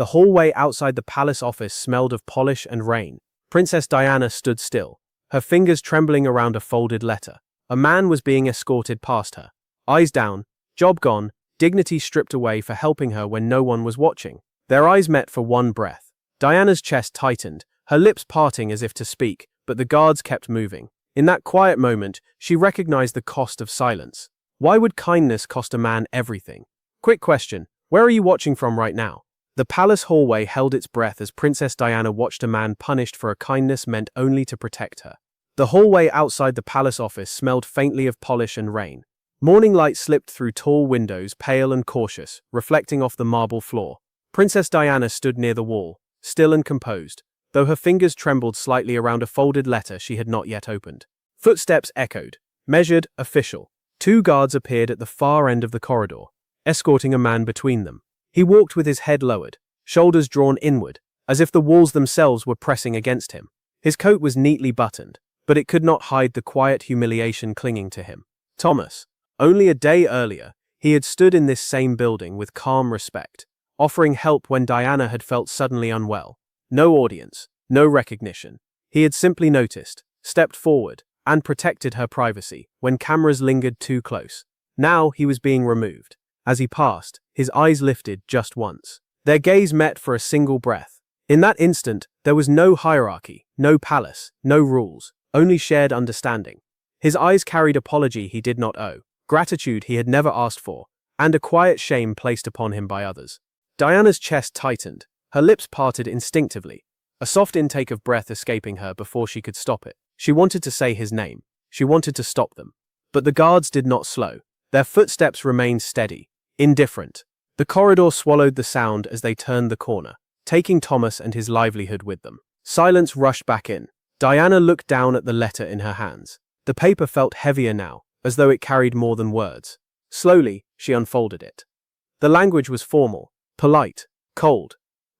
The hallway outside the palace office smelled of polish and rain. Princess Diana stood still, her fingers trembling around a folded letter. A man was being escorted past her. Eyes down, job gone, dignity stripped away for helping her when no one was watching. Their eyes met for one breath. Diana's chest tightened, her lips parting as if to speak, but the guards kept moving. In that quiet moment, she recognized the cost of silence. Why would kindness cost a man everything? Quick question, where are you watching from right now? The palace hallway held its breath as Princess Diana watched a man punished for a kindness meant only to protect her. The hallway outside the palace office smelled faintly of polish and rain. Morning light slipped through tall windows, pale and cautious, reflecting off the marble floor. Princess Diana stood near the wall, still and composed, though her fingers trembled slightly around a folded letter she had not yet opened. Footsteps echoed, measured, official. 2 guards appeared at the far end of the corridor, escorting a man between them. He walked with his head lowered, shoulders drawn inward, as if the walls themselves were pressing against him. His coat was neatly buttoned, but it could not hide the quiet humiliation clinging to him. Thomas. Only a day earlier, he had stood in this same building with calm respect, offering help when Diana had felt suddenly unwell. No audience, no recognition. He had simply noticed, stepped forward, and protected her privacy when cameras lingered too close. Now he was being removed. As he passed, his eyes lifted just once. Their gaze met for a single breath. In that instant, there was no hierarchy, no palace, no rules, only shared understanding. His eyes carried apology he did not owe, gratitude he had never asked for, and a quiet shame placed upon him by others. Diana's chest tightened, her lips parted instinctively, a soft intake of breath escaping her before she could stop it. She wanted to say his name. She wanted to stop them. But the guards did not slow. Their footsteps remained steady, indifferent. The corridor swallowed the sound as they turned the corner, taking Thomas and his livelihood with them. Silence rushed back in. Diana looked down at the letter in her hands. The paper felt heavier now, as though it carried more than words. Slowly, she unfolded it. The language was formal, polite, cold.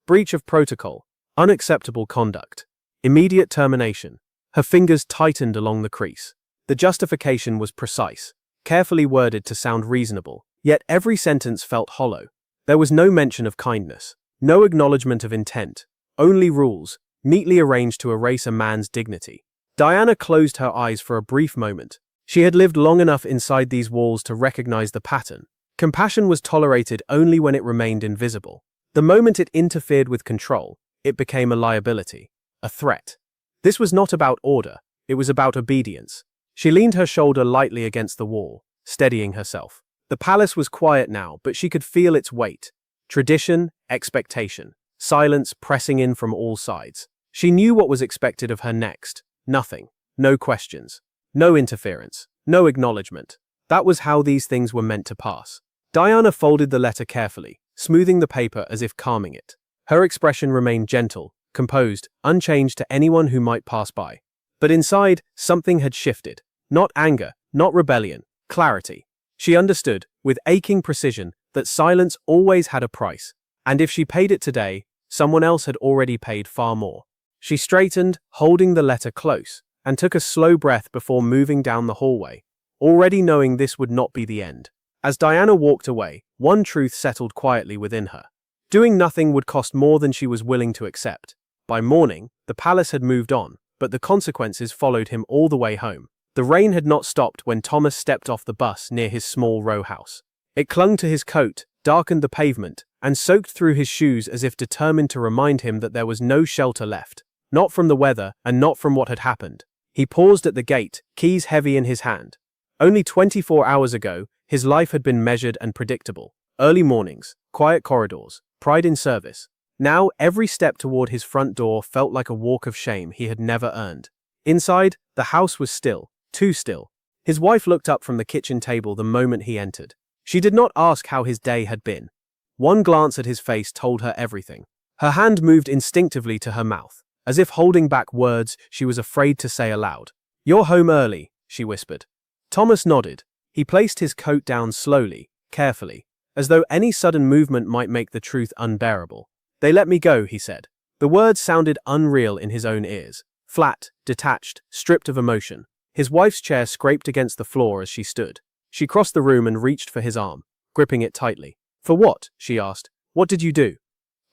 Breach of protocol, unacceptable conduct, immediate termination. Her fingers tightened along the crease. The justification was precise, carefully worded to sound reasonable, yet every sentence felt hollow. There was no mention of kindness, no acknowledgement of intent, only rules, neatly arranged to erase a man's dignity. Diana closed her eyes for a brief moment. She had lived long enough inside these walls to recognize the pattern. Compassion was tolerated only when it remained invisible. The moment it interfered with control, it became a liability, a threat. This was not about order, it was about obedience. She leaned her shoulder lightly against the wall, steadying herself. The palace was quiet now, but she could feel its weight. Tradition, expectation, silence pressing in from all sides. She knew what was expected of her next. Nothing. No questions. No interference. No acknowledgement. That was how these things were meant to pass. Diana folded the letter carefully, smoothing the paper as if calming it. Her expression remained gentle, composed, unchanged to anyone who might pass by. But inside, something had shifted. Not anger, not rebellion, clarity. She understood, with aching precision, that silence always had a price, and if she paid it today, someone else had already paid far more. She straightened, holding the letter close, and took a slow breath before moving down the hallway, already knowing this would not be the end. As Diana walked away, one truth settled quietly within her. Doing nothing would cost more than she was willing to accept. By morning, the palace had moved on, but the consequences followed him all the way home. The rain had not stopped when Thomas stepped off the bus near his small row house. It clung to his coat, darkened the pavement, and soaked through his shoes as if determined to remind him that there was no shelter left. Not from the weather, and not from what had happened. He paused at the gate, keys heavy in his hand. Only 24 hours ago, his life had been measured and predictable. Early mornings, quiet corridors, pride in service. Now, every step toward his front door felt like a walk of shame he had never earned. Inside, the house was still, too still. His wife looked up from the kitchen table the moment he entered. She did not ask how his day had been. One glance at his face told her everything. Her hand moved instinctively to her mouth, as if holding back words she was afraid to say aloud. "You're home early," she whispered. Thomas nodded. He placed his coat down slowly, carefully, as though any sudden movement might make the truth unbearable. "They let me go," he said. The words sounded unreal in his own ears. Flat, detached, stripped of emotion. His wife's chair scraped against the floor as she stood. She crossed the room and reached for his arm, gripping it tightly. "For what?" she asked. "What did you do?"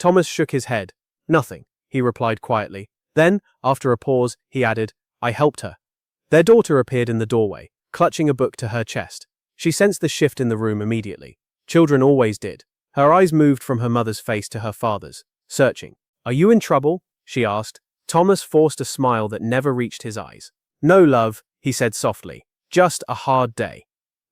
Thomas shook his head. Nothing, he replied quietly. Then, after a pause, he added, I helped her. Their daughter appeared in the doorway, clutching a book to her chest. She sensed the shift in the room immediately. Children always did. Her eyes moved from her mother's face to her father's, searching. Are you in trouble? She asked. Thomas forced a smile that never reached his eyes. No, love, he said softly. Just a hard day.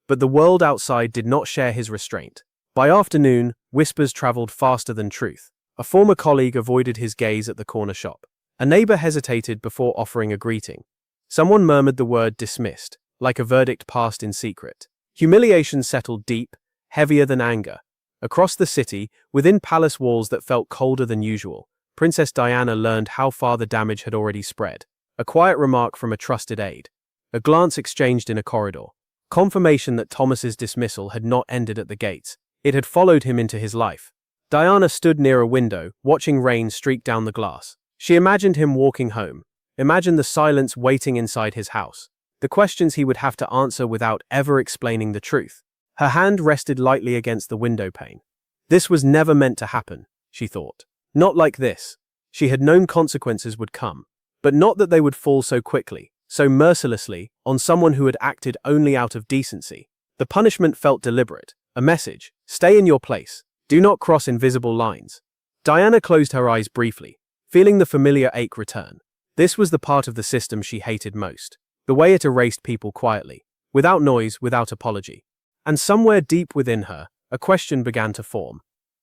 But the world outside did not share his restraint. By afternoon, whispers traveled faster than truth. A former colleague avoided his gaze at the corner shop. A neighbor hesitated before offering a greeting. Someone murmured the word dismissed, like a verdict passed in secret. Humiliation settled deep, heavier than anger. Across the city, within palace walls that felt colder than usual, Princess Diana learned how far the damage had already spread. A quiet remark from a trusted aide. A glance exchanged in a corridor. Confirmation that Thomas's dismissal had not ended at the gates. It had followed him into his life. Diana stood near a window, watching rain streak down the glass. She imagined him walking home. Imagined the silence waiting inside his house. The questions he would have to answer without ever explaining the truth. Her hand rested lightly against the window pane. This was never meant to happen, she thought. Not like this. She had known consequences would come. But not that they would fall so quickly, so mercilessly, on someone who had acted only out of decency. The punishment felt deliberate. A message. Stay in your place. Do not cross invisible lines. Diana closed her eyes briefly, feeling the familiar ache return. This was the part of the system she hated most. The way it erased people quietly, without noise, without apology. And somewhere deep within her, a question began to form.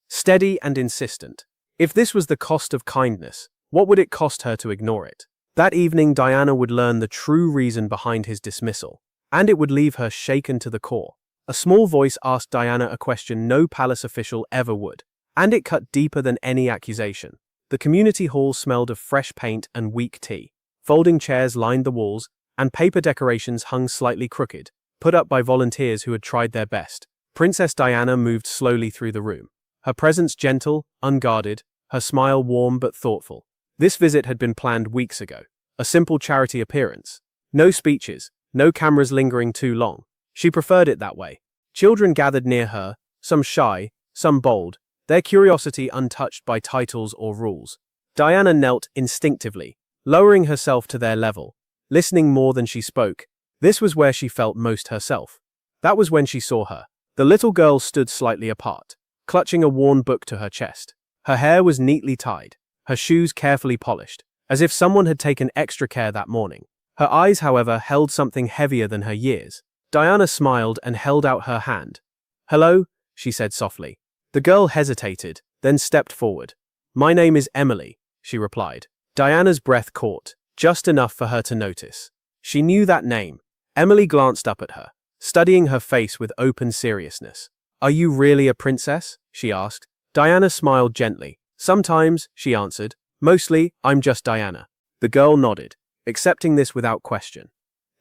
Steady and insistent. If this was the cost of kindness, what would it cost her to ignore it? That evening, Diana would learn the true reason behind his dismissal, and it would leave her shaken to the core. A small voice asked Diana a question no palace official ever would, and it cut deeper than any accusation. The community hall smelled of fresh paint and weak tea. Folding chairs lined the walls, and paper decorations hung slightly crooked, put up by volunteers who had tried their best. Princess Diana moved slowly through the room. Her presence gentle, unguarded, her smile warm but thoughtful. This visit had been planned weeks ago. A simple charity appearance. No speeches, no cameras lingering too long. She preferred it that way. Children gathered near her, some shy, some bold, their curiosity untouched by titles or rules. Diana knelt instinctively, lowering herself to their level, listening more than she spoke. This was where she felt most herself. That was when she saw her. The little girl stood slightly apart, clutching a worn book to her chest. Her hair was neatly tied, her shoes carefully polished, as if someone had taken extra care that morning. Her eyes, however, held something heavier than her years. Diana smiled and held out her hand. Hello, she said softly. The girl hesitated, then stepped forward. My name is Emily, she replied. Diana's breath caught, just enough for her to notice. She knew that name. Emily glanced up at her, studying her face with open seriousness. Are you really a princess? She asked. Diana smiled gently. Sometimes, she answered. Mostly, I'm just Diana. The girl nodded, accepting this without question.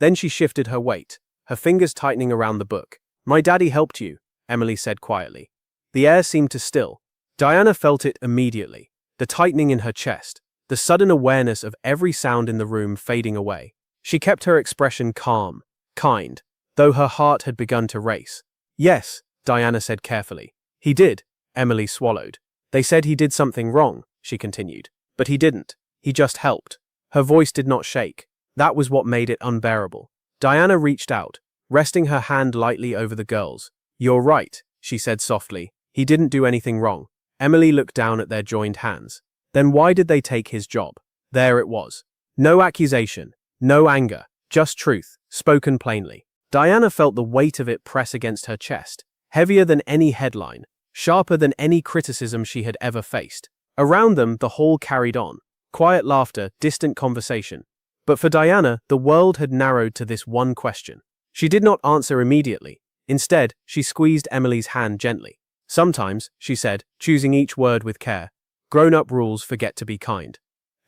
Then she shifted her weight, her fingers tightening around the book. My daddy helped you, Emily said quietly. The air seemed to still. Diana felt it immediately, the tightening in her chest, the sudden awareness of every sound in the room fading away. She kept her expression calm, kind, though her heart had begun to race. Yes, Diana said carefully. He did, Emily swallowed. They said he did something wrong, she continued. But he didn't. He just helped. Her voice did not shake. That was what made it unbearable. Diana reached out, resting her hand lightly over the girl's. You're right, she said softly. He didn't do anything wrong. Emily looked down at their joined hands. Then why did they take his job? There it was. No accusation, no anger, just truth, spoken plainly. Diana felt the weight of it press against her chest, heavier than any headline, sharper than any criticism she had ever faced. Around them, the hall carried on. Quiet laughter, distant conversation. But for Diana, the world had narrowed to this one question. She did not answer immediately. Instead, she squeezed Emily's hand gently. Sometimes, she said, choosing each word with care, grown-up rules forget to be kind.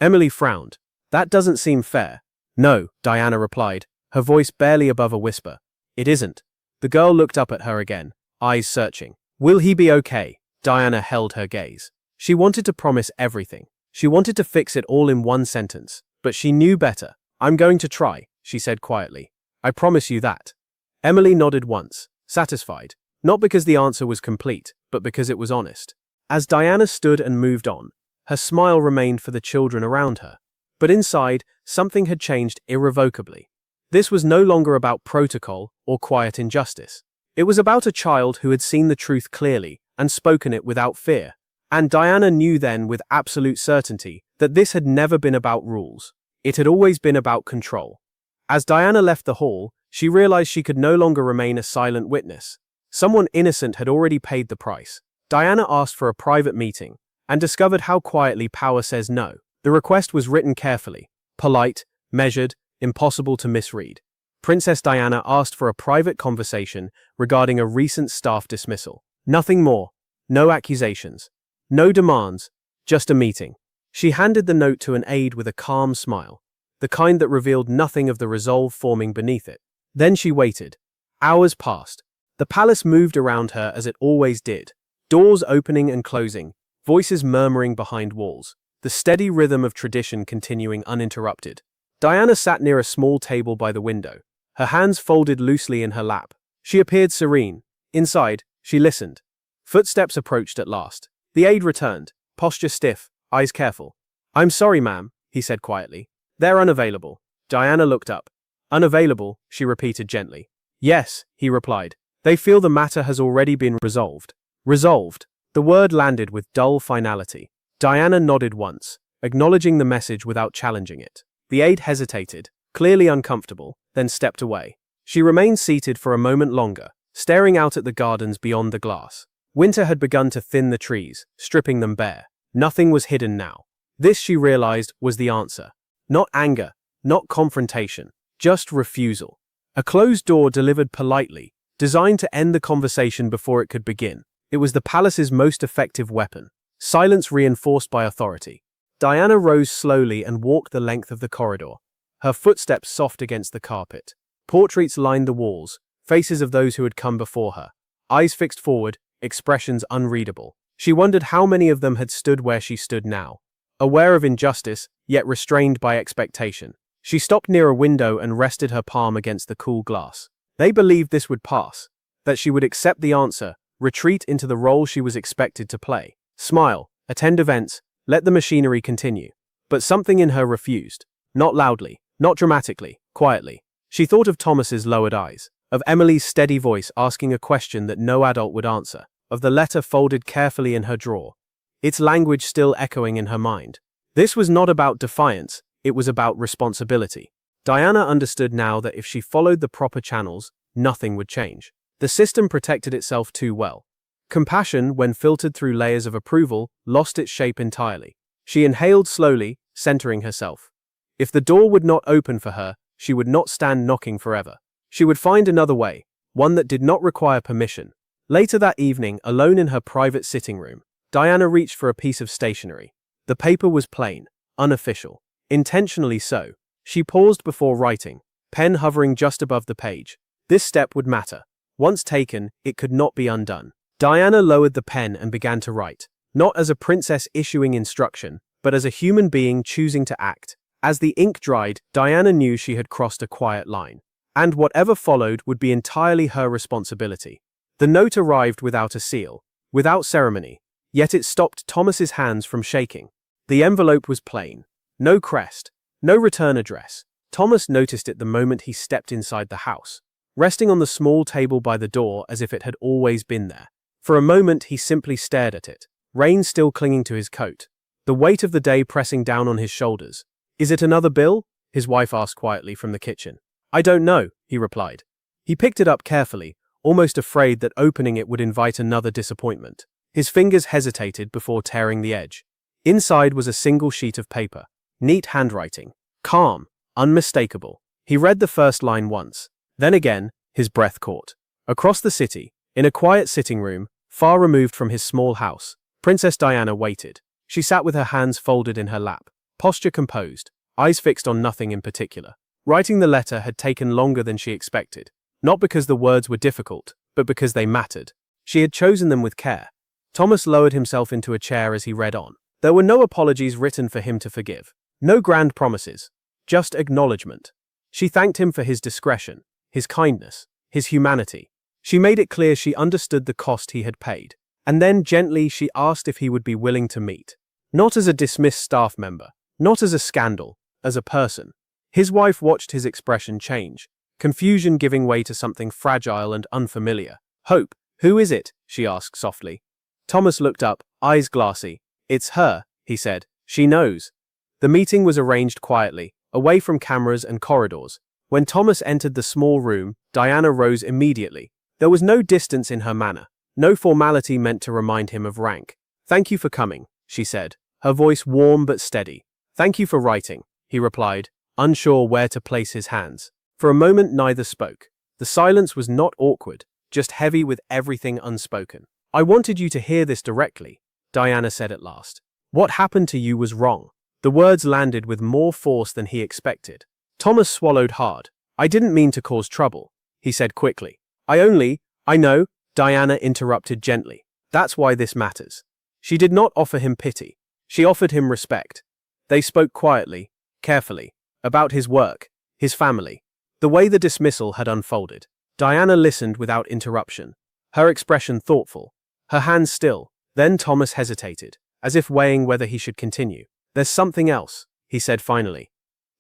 Emily frowned. That doesn't seem fair. No, Diana replied, her voice barely above a whisper. It isn't. The girl looked up at her again, eyes searching. Will he be okay? Diana held her gaze. She wanted to promise everything. She wanted to fix it all in one sentence, but she knew better. I'm going to try, she said quietly. I promise you that. Emily nodded once, satisfied, not because the answer was complete, but because it was honest. As Diana stood and moved on, her smile remained for the children around her. But inside, something had changed irrevocably. This was no longer about protocol or quiet injustice. It was about a child who had seen the truth clearly and spoken it without fear. And Diana knew then with absolute certainty that this had never been about rules. It had always been about control. As Diana left the hall, she realized she could no longer remain a silent witness. Someone innocent had already paid the price. Diana asked for a private meeting and discovered how quietly power says no. The request was written carefully, polite, measured, impossible to misread. Princess Diana asked for a private conversation regarding a recent staff dismissal. Nothing more. No accusations. No demands. Just a meeting. She handed the note to an aide with a calm smile, the kind that revealed nothing of the resolve forming beneath it. Then she waited. Hours passed. The palace moved around her as it always did. Doors opening and closing, voices murmuring behind walls, the steady rhythm of tradition continuing uninterrupted. Diana sat near a small table by the window, her hands folded loosely in her lap. She appeared serene. Inside, she listened. Footsteps approached at last. The aide returned, posture stiff, eyes careful. "I'm sorry, ma'am," he said quietly. "They're unavailable." Diana looked up. "Unavailable," she repeated gently. "Yes," he replied. "They feel the matter has already been resolved." Resolved. The word landed with dull finality. Diana nodded once, acknowledging the message without challenging it. The aide hesitated, clearly uncomfortable, then stepped away. She remained seated for a moment longer, staring out at the gardens beyond the glass. Winter had begun to thin the trees, stripping them bare. Nothing was hidden now. This, she realized, was the answer. Not anger, not confrontation, just refusal. A closed door delivered politely, designed to end the conversation before it could begin. It was the palace's most effective weapon. Silence reinforced by authority. Diana rose slowly and walked the length of the corridor, her footsteps soft against the carpet. Portraits lined the walls, faces of those who had come before her. Eyes fixed forward, expressions unreadable. She wondered how many of them had stood where she stood now, aware of injustice, yet restrained by expectation. She stopped near a window and rested her palm against the cool glass. They believed this would pass, that she would accept the answer, retreat into the role she was expected to play. Smile, attend events, let the machinery continue. But something in her refused. Not loudly, not dramatically, quietly. She thought of Thomas's lowered eyes, of Emily's steady voice asking a question that no adult would answer, of the letter folded carefully in her drawer, its language still echoing in her mind. This was not about defiance, it was about responsibility. Diana understood now that if she followed the proper channels, nothing would change. The system protected itself too well. Compassion, when filtered through layers of approval, lost its shape entirely. She inhaled slowly, centering herself. If the door would not open for her, she would not stand knocking forever. She would find another way, one that did not require permission. Later that evening, alone in her private sitting room, Diana reached for a piece of stationery. The paper was plain, unofficial, intentionally so. She paused before writing, pen hovering just above the page. This step would matter. Once taken, it could not be undone. Diana lowered the pen and began to write, not as a princess issuing instruction, but as a human being choosing to act. As the ink dried, Diana knew she had crossed a quiet line, and whatever followed would be entirely her responsibility. The note arrived without a seal, without ceremony, yet it stopped Thomas's hands from shaking. The envelope was plain. No crest, no return address. Thomas noticed it the moment he stepped inside the house, resting on the small table by the door as if it had always been there. For a moment he simply stared at it, rain still clinging to his coat, the weight of the day pressing down on his shoulders. "Is it another bill?" his wife asked quietly from the kitchen. "I don't know," he replied. He picked it up carefully, almost afraid that opening it would invite another disappointment. His fingers hesitated before tearing the edge. Inside was a single sheet of paper, neat handwriting, calm, unmistakable. He read the first line once. Then again, his breath caught. Across the city, in a quiet sitting room, far removed from his small house, Princess Diana waited. She sat with her hands folded in her lap, posture composed, eyes fixed on nothing in particular. Writing the letter had taken longer than she expected, not because the words were difficult, but because they mattered. She had chosen them with care. Thomas lowered himself into a chair as he read on. There were no apologies written for him to forgive, no grand promises, just acknowledgement. She thanked him for his discretion, his kindness, his humanity. She made it clear she understood the cost he had paid. And then gently she asked if he would be willing to meet. Not as a dismissed staff member, not as a scandal, as a person. His wife watched his expression change, confusion giving way to something fragile and unfamiliar. Hope, who is it? She asked softly. Thomas looked up, eyes glassy. It's her, he said. She knows. The meeting was arranged quietly, away from cameras and corridors. When Thomas entered the small room, Diana rose immediately. There was no distance in her manner, no formality meant to remind him of rank. Thank you for coming, she said, her voice warm but steady. Thank you for writing, he replied, unsure where to place his hands. For a moment neither spoke. The silence was not awkward, just heavy with everything unspoken. I wanted you to hear this directly, Diana said at last. What happened to you was wrong. The words landed with more force than he expected. Thomas swallowed hard. I didn't mean to cause trouble, he said quickly. I know, Diana interrupted gently. That's why this matters. She did not offer him pity. She offered him respect. They spoke quietly, carefully, about his work, his family, the way the dismissal had unfolded. Diana listened without interruption, her expression thoughtful, her hands still. Then Thomas hesitated, as if weighing whether he should continue. There's something else, he said finally.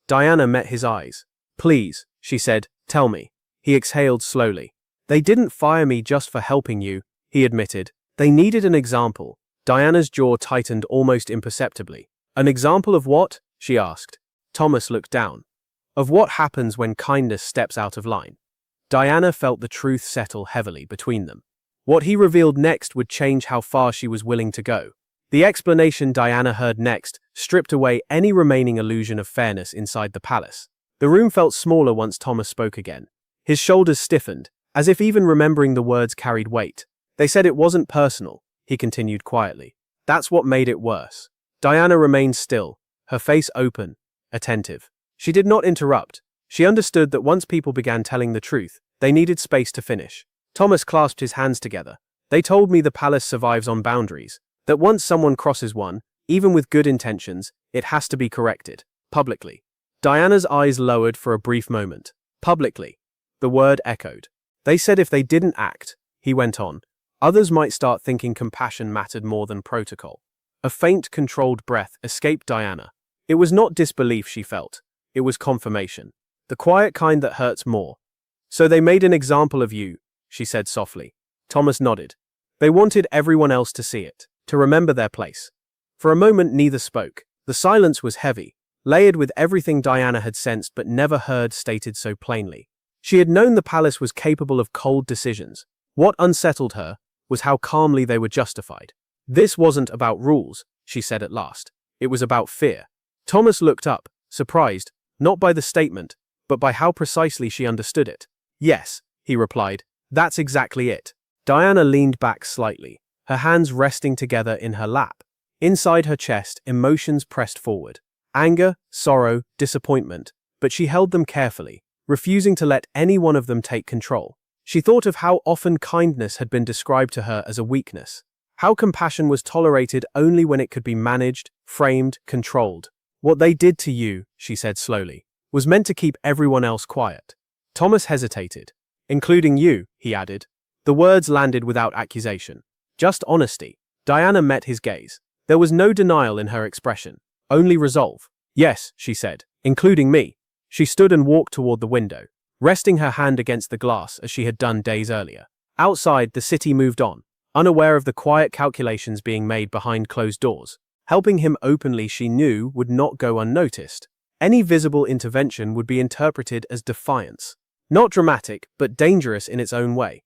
Diana met his eyes. Please, she said, tell me. He exhaled slowly. They didn't fire me just for helping you, he admitted. They needed an example. Diana's jaw tightened almost imperceptibly. An example of what? She asked. Thomas looked down. Of what happens when kindness steps out of line. Diana felt the truth settle heavily between them. What he revealed next would change how far she was willing to go. The explanation Diana heard next stripped away any remaining illusion of fairness inside the palace. The room felt smaller once Thomas spoke again. His shoulders stiffened, as if even remembering the words carried weight. They said it wasn't personal, he continued quietly. That's what made it worse. Diana remained still, her face open, attentive. She did not interrupt. She understood that once people began telling the truth, they needed space to finish. Thomas clasped his hands together. They told me the palace survives on boundaries, that once someone crosses one, even with good intentions, it has to be corrected, publicly. Diana's eyes lowered for a brief moment. Publicly. The word echoed. They said if they didn't act, he went on, others might start thinking compassion mattered more than protocol. A faint, controlled breath escaped Diana. It was not disbelief she felt. It was confirmation. The quiet kind that hurts more. So they made an example of you, she said softly. Thomas nodded. They wanted everyone else to see it, to remember their place. For a moment neither spoke. The silence was heavy, layered with everything Diana had sensed but never heard stated so plainly. She had known the palace was capable of cold decisions. What unsettled her was how calmly they were justified. This wasn't about rules, she said at last. It was about fear. Thomas looked up, surprised, not by the statement, but by how precisely she understood it. Yes, he replied, that's exactly it. Diana leaned back slightly, her hands resting together in her lap. Inside her chest, emotions pressed forward. Anger, sorrow, disappointment, but she held them carefully, refusing to let any one of them take control. She thought of how often kindness had been described to her as a weakness, how compassion was tolerated only when it could be managed, framed, controlled. What they did to you, she said slowly, was meant to keep everyone else quiet. Thomas hesitated. Including you, he added. The words landed without accusation. Just honesty. Diana met his gaze. There was no denial in her expression, only resolve. Yes, she said, including me. She stood and walked toward the window, resting her hand against the glass as she had done days earlier. Outside, the city moved on, unaware of the quiet calculations being made behind closed doors. Helping him openly, she knew, would not go unnoticed. Any visible intervention would be interpreted as defiance. Not dramatic, but dangerous in its own way.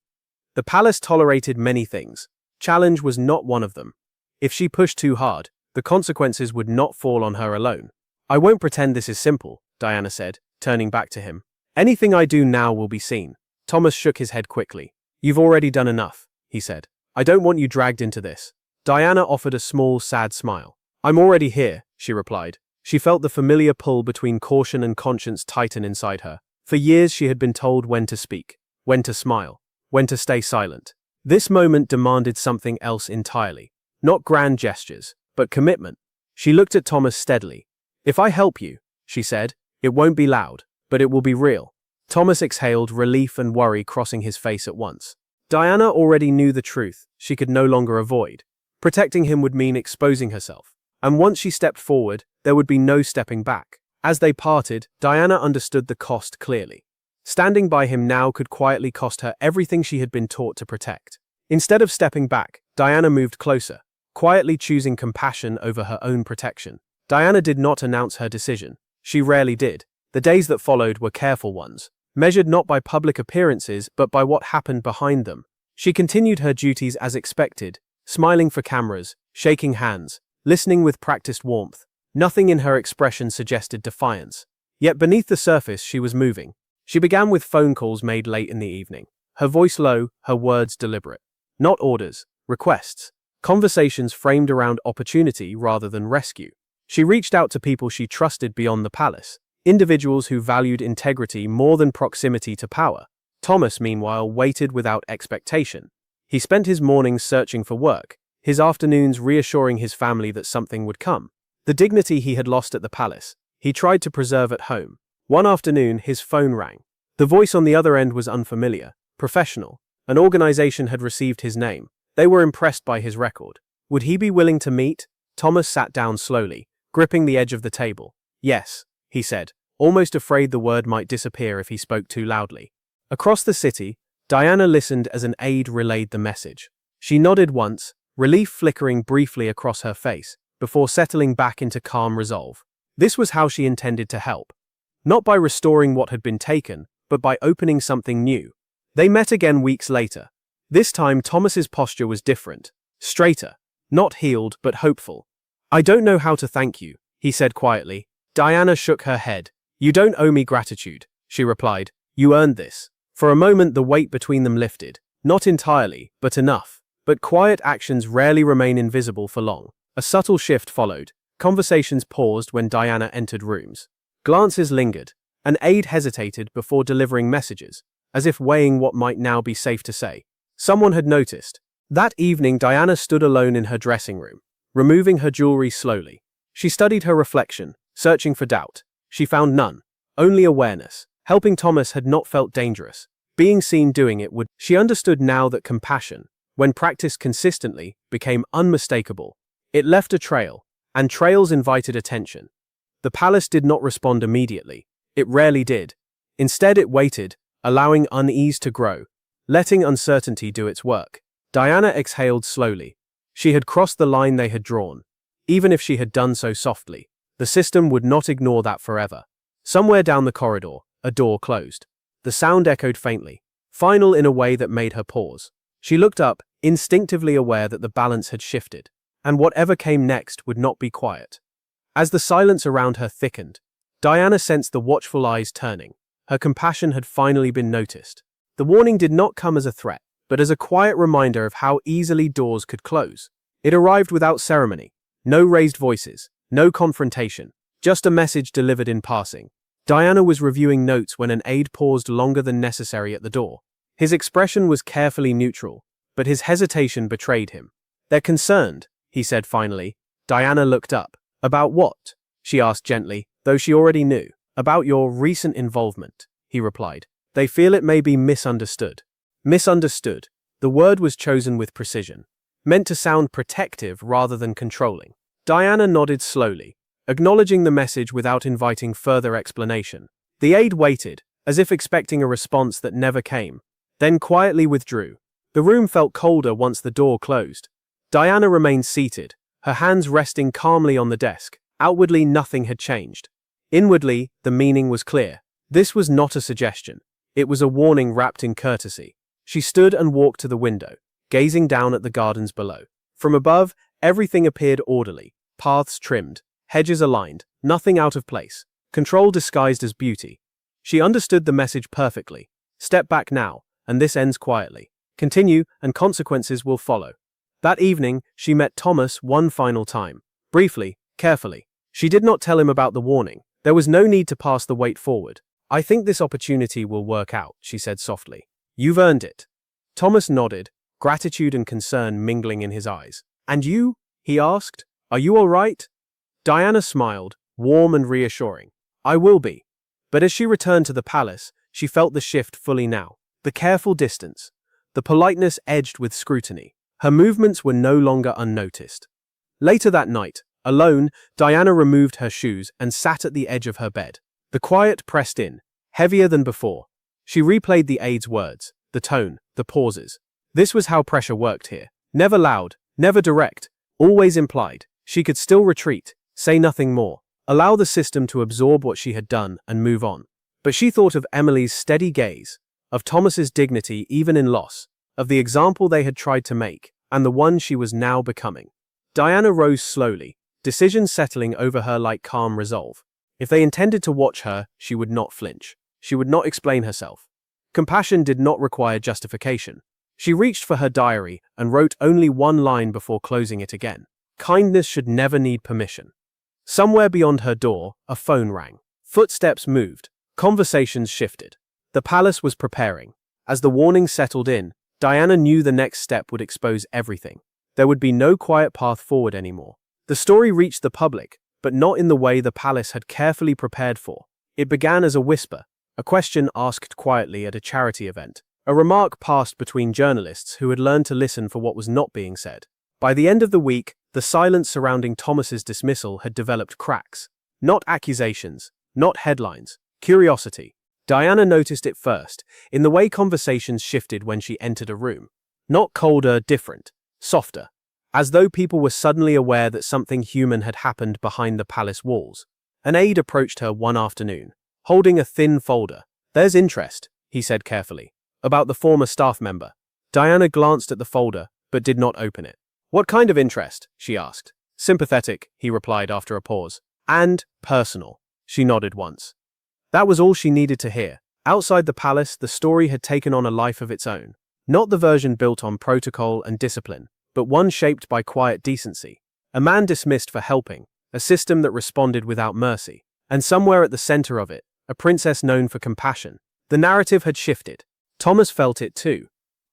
The palace tolerated many things. Challenge was not one of them. If she pushed too hard, the consequences would not fall on her alone. I won't pretend this is simple, Diana said, turning back to him. Anything I do now will be seen. Thomas shook his head quickly. You've already done enough, he said. I don't want you dragged into this. Diana offered a small, sad smile. I'm already here, she replied. She felt the familiar pull between caution and conscience tighten inside her. For years she had been told when to speak, when to smile, when to stay silent. This moment demanded something else entirely. Not grand gestures, but commitment. She looked at Thomas steadily. If I help you, she said, it won't be loud, but it will be real. Thomas exhaled, relief and worry crossing his face at once. Diana already knew the truth she could no longer avoid. Protecting him would mean exposing herself, and once she stepped forward, there would be no stepping back. As they parted, Diana understood the cost clearly. Standing by him now could quietly cost her everything she had been taught to protect. Instead of stepping back, Diana moved closer, quietly choosing compassion over her own protection. Diana did not announce her decision. She rarely did. The days that followed were careful ones, measured not by public appearances but by what happened behind them. She continued her duties as expected, smiling for cameras, shaking hands, listening with practiced warmth. Nothing in her expression suggested defiance. Yet beneath the surface she was moving. She began with phone calls made late in the evening. Her voice low, her words deliberate. Not orders, requests. Conversations framed around opportunity rather than rescue. She reached out to people she trusted beyond the palace. Individuals who valued integrity more than proximity to power. Thomas, meanwhile, waited without expectation. He spent his mornings searching for work, his afternoons reassuring his family that something would come. The dignity he had lost at the palace, he tried to preserve at home. One afternoon, his phone rang. The voice on the other end was unfamiliar, professional. An organization had received his name. They were impressed by his record. Would he be willing to meet? Thomas sat down slowly, gripping the edge of the table. Yes, he said, almost afraid the word might disappear if he spoke too loudly. Across the city, Diana listened as an aide relayed the message. She nodded once, relief flickering briefly across her face, before settling back into calm resolve. This was how she intended to help. Not by restoring what had been taken, but by opening something new. They met again weeks later. This time Thomas's posture was different, straighter, not healed but hopeful. I don't know how to thank you, he said quietly. Diana shook her head. You don't owe me gratitude, she replied. You earned this. For a moment the weight between them lifted. Not entirely, but enough. But quiet actions rarely remain invisible for long. A subtle shift followed. Conversations paused when Diana entered rooms. Glances lingered. An aide hesitated before delivering messages, as if weighing what might now be safe to say. Someone had noticed. That evening Diana stood alone in her dressing room, removing her jewelry slowly. She studied her reflection, searching for doubt. She found none, only awareness. Helping Thomas had not felt dangerous. Being seen doing it would. She understood now that compassion, when practiced consistently, became unmistakable. It left a trail, and trails invited attention. The palace did not respond immediately. It rarely did. Instead it waited, allowing unease to grow, letting uncertainty do its work. Diana exhaled slowly. She had crossed the line they had drawn. Even if she had done so softly, the system would not ignore that forever. Somewhere down the corridor, a door closed. The sound echoed faintly, final in a way that made her pause. She looked up, instinctively aware that the balance had shifted, and whatever came next would not be quiet. As the silence around her thickened, Diana sensed the watchful eyes turning. Her compassion had finally been noticed. The warning did not come as a threat, but as a quiet reminder of how easily doors could close. It arrived without ceremony. No raised voices, no confrontation, just a message delivered in passing. Diana was reviewing notes when an aide paused longer than necessary at the door. His expression was carefully neutral, but his hesitation betrayed him. They're concerned, he said finally. Diana looked up. About what? She asked gently, though she already knew. About your recent involvement, he replied. They feel it may be misunderstood. Misunderstood. The word was chosen with precision, meant to sound protective rather than controlling. Diana nodded slowly, acknowledging the message without inviting further explanation. The aide waited, as if expecting a response that never came, then quietly withdrew. The room felt colder once the door closed. Diana remained seated, her hands resting calmly on the desk. Outwardly, nothing had changed. Inwardly, the meaning was clear. This was not a suggestion. It was a warning wrapped in courtesy. She stood and walked to the window, gazing down at the gardens below. From above, everything appeared orderly, paths trimmed, hedges aligned, nothing out of place, control disguised as beauty. She understood the message perfectly. Step back now, and this ends quietly. Continue, and consequences will follow. That evening, she met Thomas one final time. Briefly, carefully. She did not tell him about the warning. There was no need to pass the weight forward. I think this opportunity will work out, she said softly. You've earned it. Thomas nodded, gratitude and concern mingling in his eyes. And you? He asked. Are you all right? Diana smiled, warm and reassuring. I will be. But as she returned to the palace, she felt the shift fully now. The careful distance, the politeness edged with scrutiny. Her movements were no longer unnoticed. Later that night, alone, Diana removed her shoes and sat at the edge of her bed. The quiet pressed in, heavier than before. She replayed the aide's words, the tone, the pauses. This was how pressure worked here. Never loud, never direct, always implied. She could still retreat, say nothing more, allow the system to absorb what she had done and move on. But she thought of Emily's steady gaze, of Thomas's dignity even in loss, of the example they had tried to make, and the one she was now becoming. Diana rose slowly, decision settling over her like calm resolve. If they intended to watch her, she would not flinch. She would not explain herself. Compassion did not require justification. She reached for her diary and wrote only one line before closing it again. Kindness should never need permission. Somewhere beyond her door, a phone rang. Footsteps moved. Conversations shifted. The palace was preparing. As the warning settled in, Diana knew the next step would expose everything. There would be no quiet path forward anymore. The story reached the public, but not in the way the palace had carefully prepared for. It began as a whisper, a question asked quietly at a charity event, a remark passed between journalists who had learned to listen for what was not being said. By the end of the week, the silence surrounding Thomas's dismissal had developed cracks. Not accusations, not headlines, curiosity. Diana noticed it first, in the way conversations shifted when she entered a room. Not colder, different, softer, as though people were suddenly aware that something human had happened behind the palace walls. An aide approached her one afternoon, holding a thin folder. "There's interest," he said carefully, "about the former staff member." Diana glanced at the folder, but did not open it. "What kind of interest?" she asked. "Sympathetic," he replied after a pause. "And personal." She nodded once. That was all she needed to hear. Outside the palace, the story had taken on a life of its own. Not the version built on protocol and discipline, but one shaped by quiet decency. A man dismissed for helping, a system that responded without mercy. And somewhere at the center of it, a princess known for compassion. The narrative had shifted. Thomas felt it too.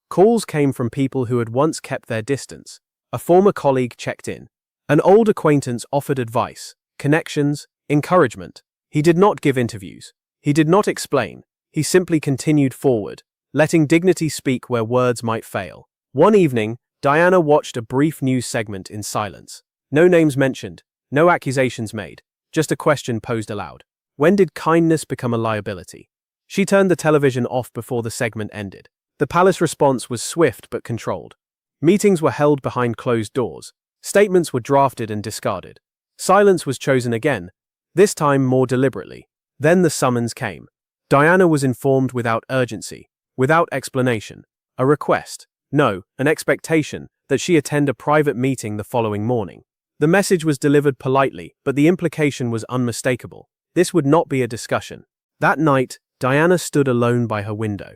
Calls came from people who had once kept their distance. A former colleague checked in. An old acquaintance offered advice, connections, encouragement. He did not give interviews. He did not explain. He simply continued forward, letting dignity speak where words might fail. One evening, Diana watched a brief news segment in silence. No names mentioned, no accusations made, just a question posed aloud. When did kindness become a liability? She turned the television off before the segment ended. The palace response was swift but controlled. Meetings were held behind closed doors. Statements were drafted and discarded. Silence was chosen again, this time more deliberately. Then the summons came. Diana was informed without urgency, without explanation. A request, no, an expectation, that she attend a private meeting the following morning. The message was delivered politely, but the implication was unmistakable. This would not be a discussion. That night, Diana stood alone by her window.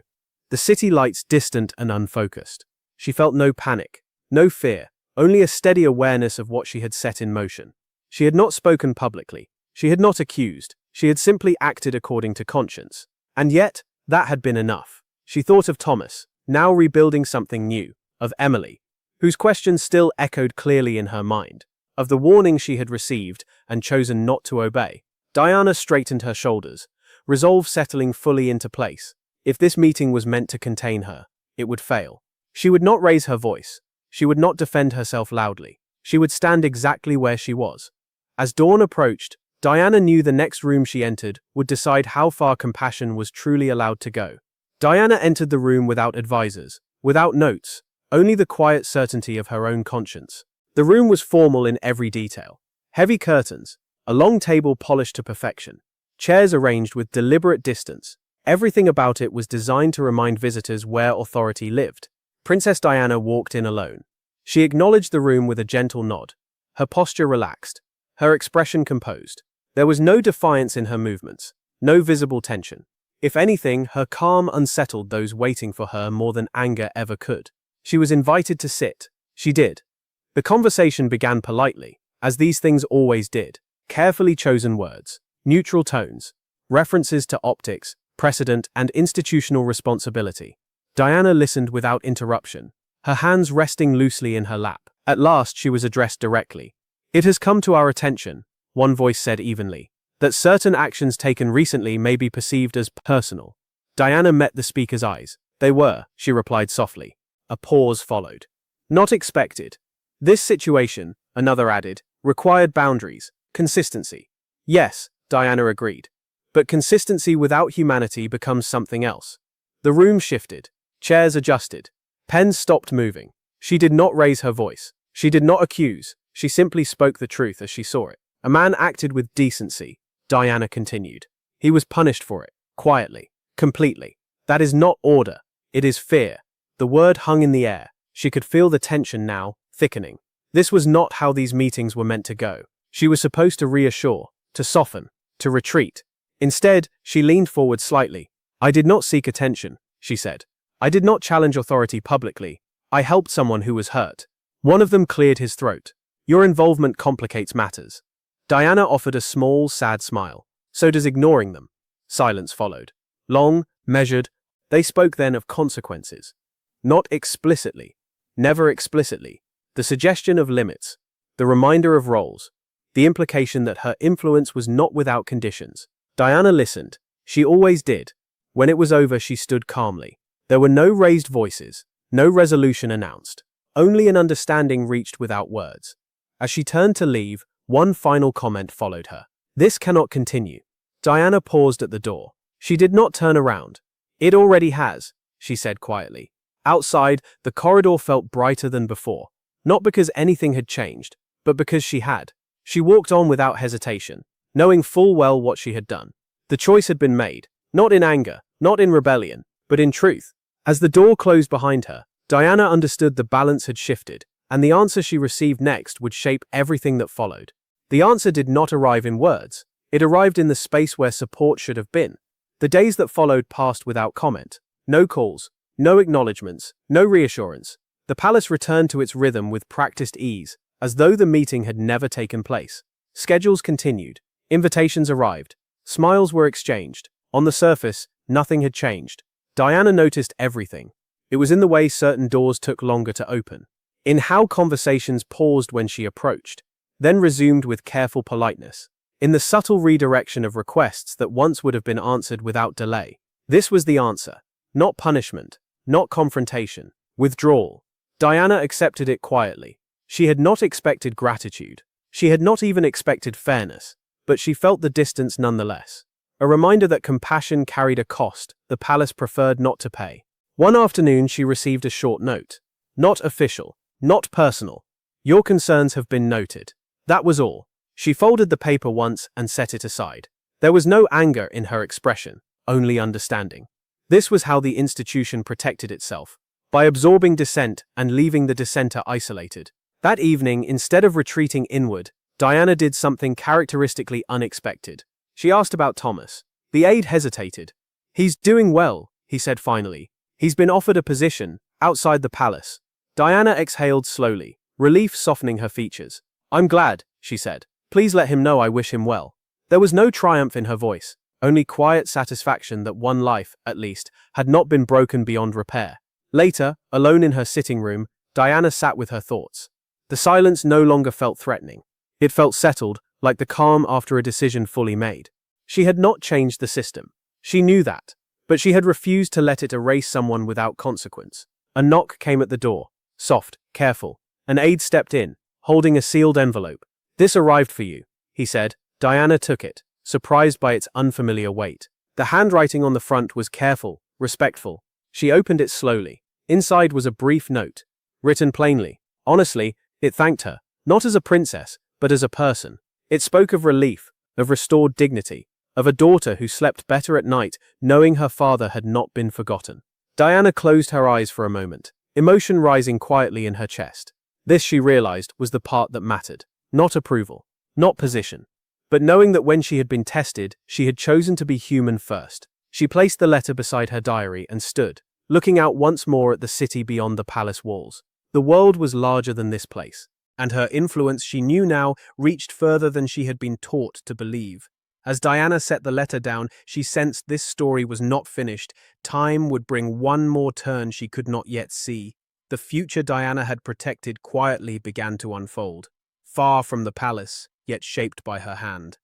The city lights distant and unfocused. She felt no panic, no fear, only a steady awareness of what she had set in motion. She had not spoken publicly. She had not accused. She had simply acted according to conscience. And yet, that had been enough. She thought of Thomas, now rebuilding something new, of Emily, whose questions still echoed clearly in her mind, of the warning she had received and chosen not to obey. Diana straightened her shoulders, resolve settling fully into place. If this meeting was meant to contain her, it would fail. She would not raise her voice. She would not defend herself loudly. She would stand exactly where she was. As dawn approached, Diana knew the next room she entered would decide how far compassion was truly allowed to go. Diana entered the room without advisors, without notes, only the quiet certainty of her own conscience. The room was formal in every detail. Heavy curtains, a long table polished to perfection, chairs arranged with deliberate distance. Everything about it was designed to remind visitors where authority lived. Princess Diana walked in alone. She acknowledged the room with a gentle nod, her posture relaxed, her expression composed. There was no defiance in her movements, no visible tension. If anything, her calm unsettled those waiting for her more than anger ever could. She was invited to sit. She did. The conversation began politely, as these things always did. Carefully chosen words, neutral tones, references to optics, precedent, and institutional responsibility. Diana listened without interruption, her hands resting loosely in her lap. At last she was addressed directly. "It has come to our attention," one voice said evenly, "that certain actions taken recently may be perceived as personal." Diana met the speaker's eyes. They were, she replied softly. A pause followed. Not expected. This situation, another added, required boundaries, consistency. Yes, Diana agreed. But consistency without humanity becomes something else. The room shifted. Chairs adjusted. Pens stopped moving. She did not raise her voice. She did not accuse. She simply spoke the truth as she saw it. A man acted with decency, Diana continued. He was punished for it, quietly, completely. That is not order. It is fear. The word hung in the air. She could feel the tension now, thickening. This was not how these meetings were meant to go. She was supposed to reassure, to soften, to retreat. Instead, she leaned forward slightly. I did not seek attention, she said. I did not challenge authority publicly. I helped someone who was hurt. One of them cleared his throat. Your involvement complicates matters. Diana offered a small, sad smile. So does ignoring them. Silence followed. Long, measured. They spoke then of consequences. Not explicitly. Never explicitly. The suggestion of limits. The reminder of roles. The implication that her influence was not without conditions. Diana listened. She always did. When it was over, she stood calmly. There were no raised voices, no resolution announced. Only an understanding reached without words. As she turned to leave, one final comment followed her. This cannot continue. Diana paused at the door. She did not turn around. It already has, she said quietly. Outside, the corridor felt brighter than before. Not because anything had changed, but because she had. She walked on without hesitation, knowing full well what she had done. The choice had been made, not in anger, not in rebellion, but in truth. As the door closed behind her, Diana understood the balance had shifted, and the answer she received next would shape everything that followed. The answer did not arrive in words. It arrived in the space where support should have been. The days that followed passed without comment. No calls, no acknowledgements, no reassurance. The palace returned to its rhythm with practiced ease, as though the meeting had never taken place. Schedules continued. Invitations arrived. Smiles were exchanged. On the surface, nothing had changed. Diana noticed everything. It was in the way certain doors took longer to open, in how conversations paused when she approached, then resumed with careful politeness, in the subtle redirection of requests that once would have been answered without delay. This was the answer. Not punishment, not confrontation, withdrawal. Diana accepted it quietly. She had not expected gratitude. She had not even expected fairness, but she felt the distance nonetheless. A reminder that compassion carried a cost the palace preferred not to pay. One afternoon she received a short note. Not official, not personal. Your concerns have been noted. That was all. She folded the paper once and set it aside. There was no anger in her expression, only understanding. This was how the institution protected itself, by absorbing dissent and leaving the dissenter isolated. That evening, instead of retreating inward, Diana did something characteristically unexpected. She asked about Thomas. The aide hesitated. He's doing well, he said finally. He's been offered a position, outside the palace. Diana exhaled slowly, relief softening her features. I'm glad, she said. Please let him know I wish him well. There was no triumph in her voice, only quiet satisfaction that one life, at least, had not been broken beyond repair. Later, alone in her sitting room, Diana sat with her thoughts. The silence no longer felt threatening. It felt settled, like the calm after a decision fully made. She had not changed the system. She knew that. But she had refused to let it erase someone without consequence. A knock came at the door. Soft, careful. An aide stepped in, holding a sealed envelope. This arrived for you, he said. Diana took it, surprised by its unfamiliar weight. The handwriting on the front was careful, respectful. She opened it slowly. Inside was a brief note, written plainly. Honestly, it thanked her, not as a princess, but as a person. It spoke of relief, of restored dignity, of a daughter who slept better at night, knowing her father had not been forgotten. Diana closed her eyes for a moment, emotion rising quietly in her chest. This, she realized, was the part that mattered. Not approval, not position, but knowing that when she had been tested, she had chosen to be human first. She placed the letter beside her diary and stood, looking out once more at the city beyond the palace walls. The world was larger than this place, and her influence, she knew now, reached further than she had been taught to believe. As Diana set the letter down, she sensed this story was not finished. Time would bring one more turn she could not yet see. The future Diana had protected quietly began to unfold, far from the palace, yet shaped by her hand.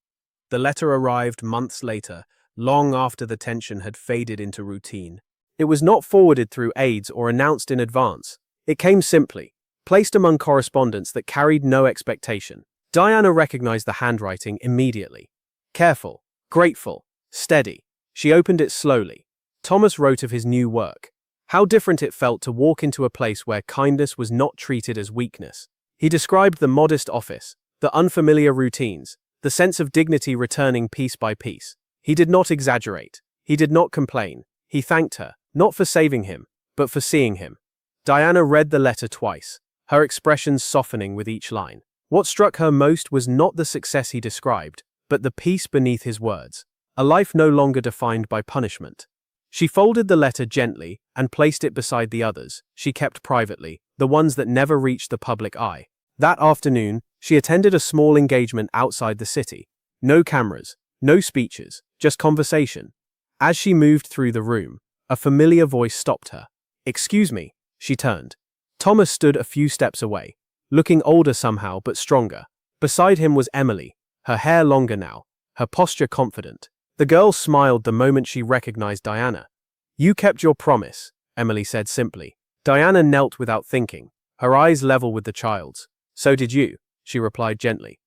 The letter arrived months later, long after the tension had faded into routine. It was not forwarded through aides or announced in advance. It came simply, placed among correspondence that carried no expectation. Diana recognized the handwriting immediately. Careful, grateful, steady. She opened it slowly. Thomas wrote of his new work. How different it felt to walk into a place where kindness was not treated as weakness. He described the modest office, the unfamiliar routines, the sense of dignity returning piece by piece. He did not exaggerate. He did not complain. He thanked her, not for saving him, but for seeing him. Diana read the letter twice, her expressions softening with each line. What struck her most was not the success he described, but the peace beneath his words, a life no longer defined by punishment. She folded the letter gently and placed it beside the others she kept privately, the ones that never reached the public eye. That afternoon, she attended a small engagement outside the city. No cameras, no speeches, just conversation. As she moved through the room, a familiar voice stopped her. "Excuse me," she turned. Thomas stood a few steps away, looking older somehow but stronger. Beside him was Emily, her hair longer now, her posture confident. The girl smiled the moment she recognized Diana. "You kept your promise," Emily said simply. Diana knelt without thinking, her eyes level with the child's. "So did you," she replied gently.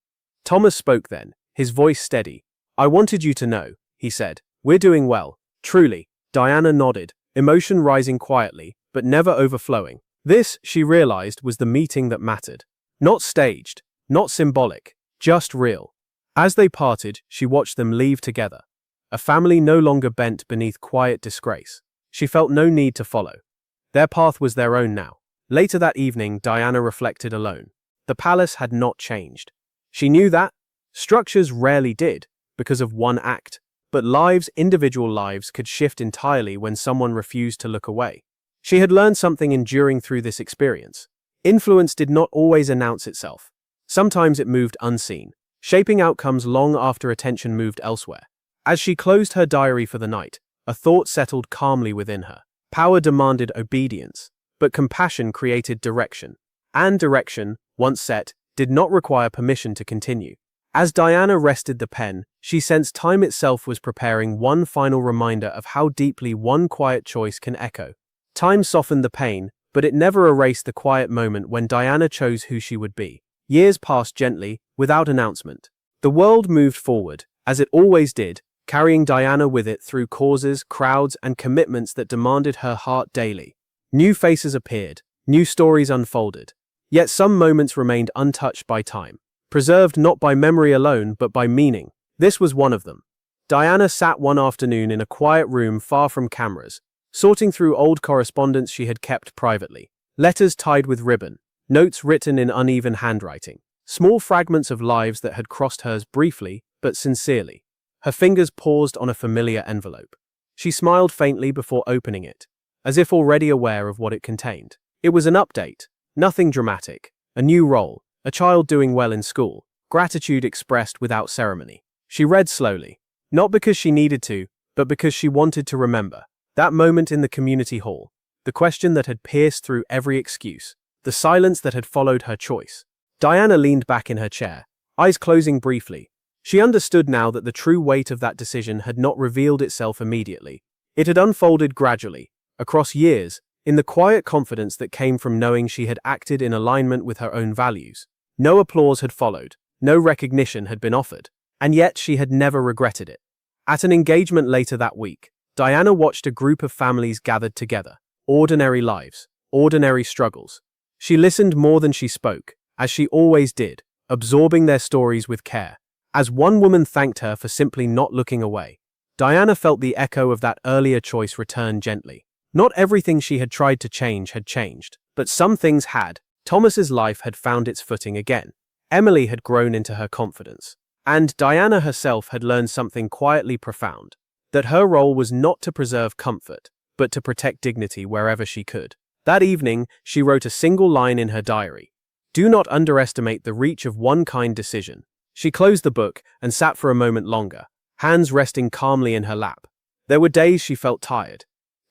Thomas spoke then, his voice steady. "I wanted you to know," he said. "We're doing well, truly." Diana nodded, emotion rising quietly, but never overflowing. This, she realized, was the meeting that mattered. Not staged, not symbolic, just real. As they parted, she watched them leave together. A family no longer bent beneath quiet disgrace. She felt no need to follow. Their path was their own now. Later that evening, Diana reflected alone. The palace had not changed. She knew that. Structures rarely did, because of one act. But lives, individual lives, could shift entirely when someone refused to look away. She had learned something enduring through this experience. Influence did not always announce itself. Sometimes it moved unseen, shaping outcomes long after attention moved elsewhere. As she closed her diary for the night, a thought settled calmly within her. Power demanded obedience, but compassion created direction. And direction, once set, did not require permission to continue. As Diana rested the pen, she sensed time itself was preparing one final reminder of how deeply one quiet choice can echo. Time softened the pain, but it never erased the quiet moment when Diana chose who she would be. Years passed gently, without announcement. The world moved forward, as it always did, carrying Diana with it through causes, crowds, and commitments that demanded her heart daily. New faces appeared, new stories unfolded. Yet some moments remained untouched by time, preserved not by memory alone but by meaning. This was one of them. Diana sat one afternoon in a quiet room far from cameras, sorting through old correspondence she had kept privately. Letters tied with ribbon, notes written in uneven handwriting, small fragments of lives that had crossed hers briefly but sincerely. Her fingers paused on a familiar envelope. She smiled faintly before opening it, as if already aware of what it contained. It was an update, nothing dramatic, a new role, a child doing well in school, gratitude expressed without ceremony. She read slowly, not because she needed to, but because she wanted to remember. That moment in the community hall, the question that had pierced through every excuse, the silence that had followed her choice. Diana leaned back in her chair, eyes closing briefly. She understood now that the true weight of that decision had not revealed itself immediately. It had unfolded gradually, across years, in the quiet confidence that came from knowing she had acted in alignment with her own values. No applause had followed, no recognition had been offered, and yet she had never regretted it. At an engagement later that week, Diana watched a group of families gathered together, ordinary lives, ordinary struggles. She listened more than she spoke, as she always did, absorbing their stories with care. As one woman thanked her for simply not looking away, Diana felt the echo of that earlier choice return gently. Not everything she had tried to change had changed, but some things had. Thomas's life had found its footing again. Emily had grown into her confidence. And Diana herself had learned something quietly profound, that her role was not to preserve comfort, but to protect dignity wherever she could. That evening, she wrote a single line in her diary. Do not underestimate the reach of one kind decision. She closed the book and sat for a moment longer, hands resting calmly in her lap. There were days she felt tired.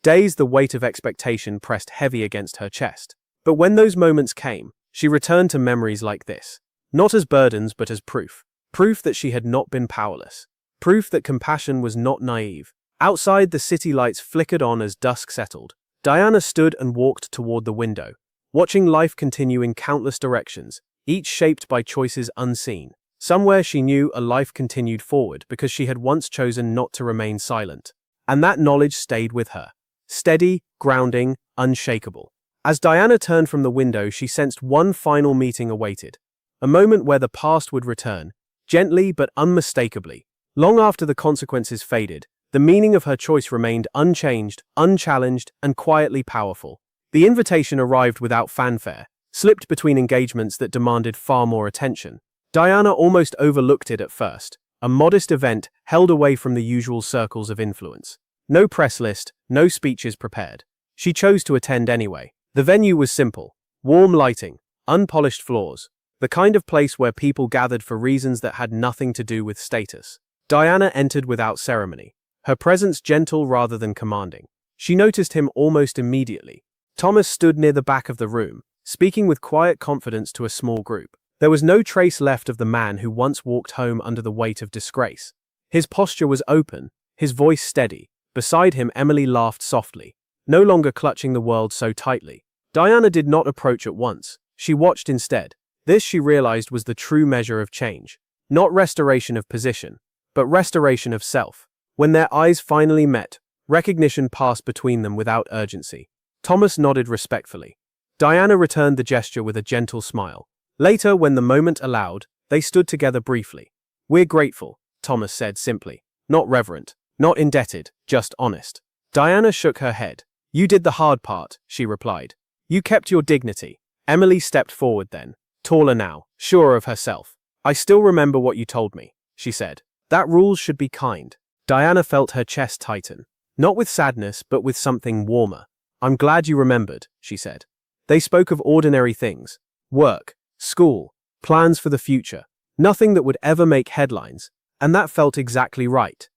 Days the weight of expectation pressed heavy against her chest. But when those moments came, she returned to memories like this, not as burdens but as proof. Proof that she had not been powerless. Proof that compassion was not naive. Outside, the city lights flickered on as dusk settled. Diana stood and walked toward the window, watching life continue in countless directions, each shaped by choices unseen. Somewhere she knew a life continued forward because she had once chosen not to remain silent. And that knowledge stayed with her. Steady, grounding, unshakable. As Diana turned from the window, she sensed one final meeting awaited. A moment where the past would return, gently but unmistakably. Long after the consequences faded, the meaning of her choice remained unchanged, unchallenged, and quietly powerful. The invitation arrived without fanfare, slipped between engagements that demanded far more attention. Diana almost overlooked it at first, a modest event held away from the usual circles of influence. No press list, no speeches prepared. She chose to attend anyway. The venue was simple: warm lighting, unpolished floors, the kind of place where people gathered for reasons that had nothing to do with status. Diana entered without ceremony, her presence gentle rather than commanding. She noticed him almost immediately. Thomas stood near the back of the room, speaking with quiet confidence to a small group. There was no trace left of the man who once walked home under the weight of disgrace. His posture was open, his voice steady. Beside him, Emily laughed softly, no longer clutching the world so tightly. Diana did not approach at once. She watched instead. This, she realized, was the true measure of change. Not restoration of position, but restoration of self. When their eyes finally met, recognition passed between them without urgency. Thomas nodded respectfully. Diana returned the gesture with a gentle smile. Later, when the moment allowed, they stood together briefly. "We're grateful," Thomas said simply. Not reverent, not indebted, just honest. Diana shook her head. "You did the hard part," she replied. "You kept your dignity." Emily stepped forward then, taller now, sure of herself. "I still remember what you told me," she said. "That rules should be kind." Diana felt her chest tighten, not with sadness but with something warmer. "I'm glad you remembered," she said. They spoke of ordinary things: work, school, plans for the future, nothing that would ever make headlines, and that felt exactly right.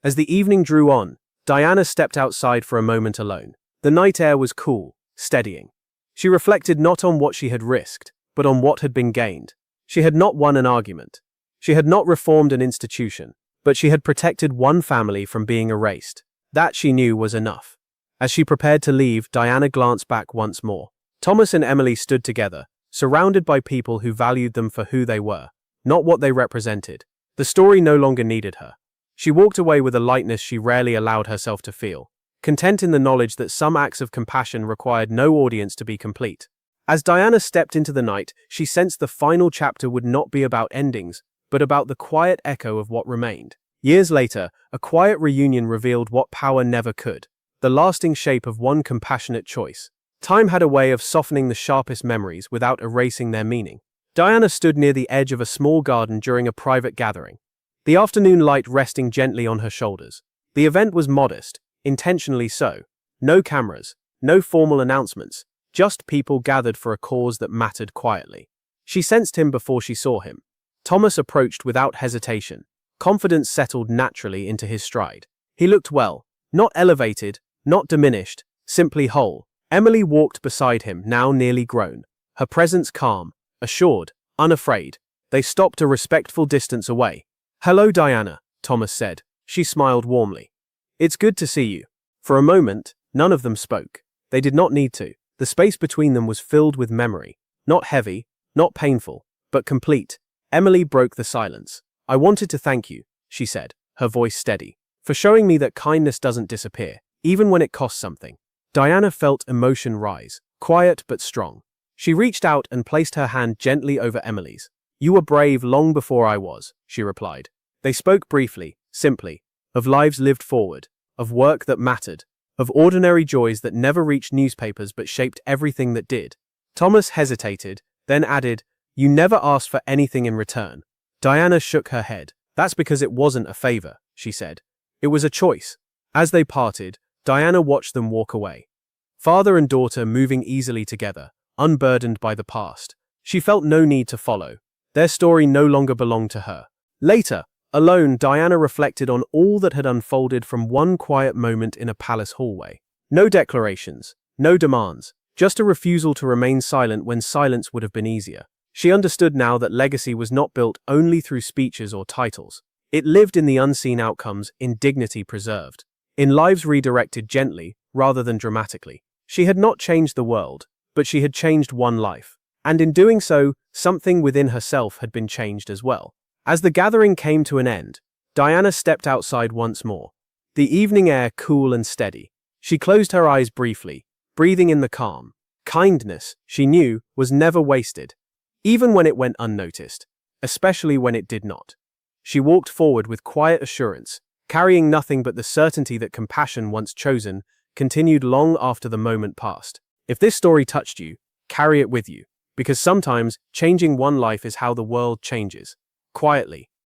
As the evening drew on, Diana stepped outside for a moment alone. The night air was cool, steadying. She reflected not on what she had risked, but on what had been gained. She had not won an argument. She had not reformed an institution, but she had protected one family from being erased. That, she knew, was enough. As she prepared to leave, Diana glanced back once more. Thomas and Emily stood together, surrounded by people who valued them for who they were, not what they represented. The story no longer needed her. She walked away with a lightness she rarely allowed herself to feel, content in the knowledge that some acts of compassion required no audience to be complete. As Diana stepped into the night, she sensed the final chapter would not be about endings, but about the quiet echo of what remained. Years later, a quiet reunion revealed what power never could: the lasting shape of one compassionate choice. Time had a way of softening the sharpest memories without erasing their meaning. Diana stood near the edge of a small garden during a private gathering, the afternoon light resting gently on her shoulders. The event was modest, intentionally so. No cameras, no formal announcements, just people gathered for a cause that mattered quietly. She sensed him before she saw him. Thomas approached without hesitation. Confidence settled naturally into his stride. He looked well, not elevated, not diminished, simply whole. Emily walked beside him, now nearly grown, her presence calm, assured, unafraid. They stopped a respectful distance away. "Hello, Diana," Thomas said. She smiled warmly. "It's good to see you." For a moment, none of them spoke. They did not need to. The space between them was filled with memory. Not heavy, not painful, but complete. Emily broke the silence. "I wanted to thank you," she said, her voice steady, "for showing me that kindness doesn't disappear, even when it costs something." Diana felt emotion rise, quiet but strong. She reached out and placed her hand gently over Emily's. "You were brave long before I was," she replied. They spoke briefly, simply, of lives lived forward, of work that mattered, of ordinary joys that never reached newspapers but shaped everything that did. Thomas hesitated, then added, "You never asked for anything in return." Diana shook her head. "That's because it wasn't a favor," she said. "It was a choice." As they parted, Diana watched them walk away. Father and daughter moving easily together, unburdened by the past. She felt no need to follow. Their story no longer belonged to her. Later, alone, Diana reflected on all that had unfolded from one quiet moment in a palace hallway. No declarations, no demands, just a refusal to remain silent when silence would have been easier. She understood now that legacy was not built only through speeches or titles. It lived in the unseen outcomes, in dignity preserved. in lives redirected gently rather than dramatically. She had not changed the world, but she had changed one life. And in doing so, something within herself had been changed as well. As the gathering came to an end, Diana stepped outside once more, the evening air cool and steady. She closed her eyes briefly, breathing in the calm. Kindness, she knew, was never wasted, even when it went unnoticed, especially when it did not. She walked forward with quiet assurance, carrying nothing but the certainty that compassion, once chosen, continued long after the moment passed. If this story touched you, carry it with you, because sometimes changing one life is how the world changes, quietly,